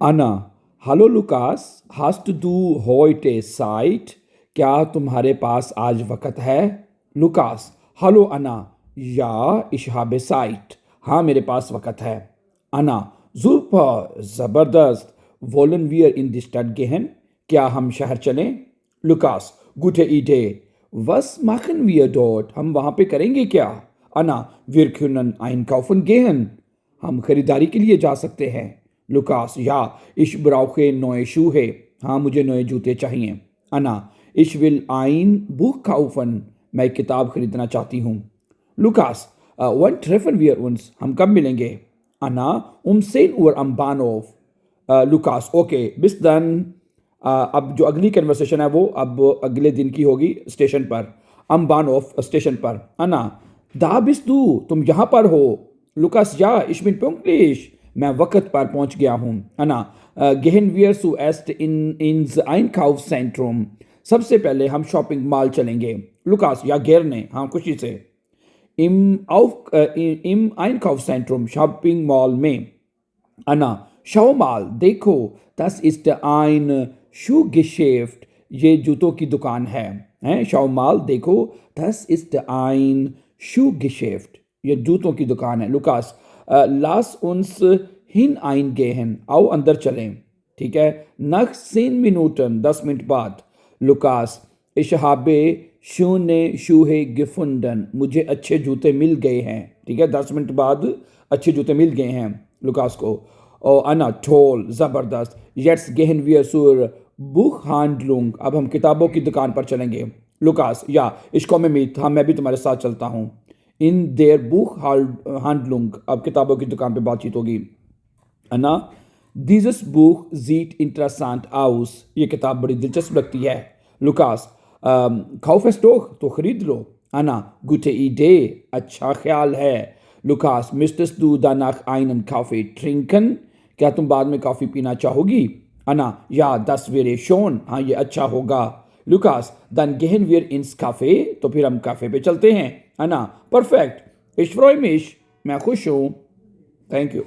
अना, hello Lucas, hast du heute Zeit? क्या तुम्हारे पास आज वक़्त है? लुकास, हेलो अना, या ich habe Zeit. हाँ, मेरे पास वक़्त है। अना, super, ज़बरदस्त, wollen wir in die Stadt gehen? क्या हम शहर चलें? Lucas, gute Idee. Was machen wir dort? हम वहाँ पे करेंगे क्या? अना, wir können einkaufen gehen. हम खरीदारी के लिए जा सकते हैं। लुकास, या ich brauche neue Schuhe. हाँ, मुझे नए जूते चाहिए। अना, ich will ein Buch kaufen. मैं एक किताब खरीदना चाहती हूँ। Lucas, wann treffen wir uns? हम कब मिलेंगे? अना, 10 Uhr am Bahnhof. Lucas, okay, bis dann. अब जो अगली कन्वर्सेशन है वो अब अगले दिन की होगी स्टेशन पर, am Bahnhof स्टेशन पर। अना, da bist du, तुम यहाँ पर हो। Lucas, ja, ich bin pünktlich. मैं वक्त पर पहुंच गया हूं। अना, gehen wir zuerst ins Einkaufszentrum. सबसे पहले हम शॉपिंग मॉल चलेंगे। लुकास, या gerne, हाँ, खुशी से। im Einkaufszentrum, शॉपिंग मॉल में। अना, schau mal, देखो, das ist ein Schuhgeschäft. ये जूतों की दुकान है। schau mal, देखो, das ist ein Schuhgeschäft. ये जूतों की दुकान है। Lucas, lass uns hineingehen. आओ अंदर चलें। ठीक है। nach 10 Minuten, 10 मिनट बाद। Lucas, ich habe schöne Schuhe gefunden. मुझे अच्छे जूते मिल गए हैं। ठीक है, 10 मिनट बाद अच्छे जूते मिल गए हैं लुकास को। और अना, toll, ज़बरदस्त, jetzt gehen wir zur Buchhandlung. अब हम किताबों की दुकान पर चलेंगे। लुकास, या ich komme mit. हाँ, मैं भी तुम्हारे साथ चलता हूँ। इन देयर बुक हैंडलुंग, अब किताबों की दुकान पे बातचीत होगी। अना, दिस बुक जीट इंटरेसेंट आउस, ये किताब बड़ी दिलचस्प लगती है। लुकास, काउफेस्टोक, तो खरीद लो। अना, गुटे ईडे, अच्छा ख्याल है। लुकास, मिस्टर्स डू दानाक आइनन काफे ट्रिंकन, क्या तुम बाद में कॉफी पीना चाहोगी? अना, या दस वेरे शोन, हाँ, ये अच्छा होगा। Lucas, dann gehen wir ins Café, तो फिर हम काफे पे चलते हैं। अना, परफेक्ट, ich freue mich, मैं खुश हूँ। Thank you.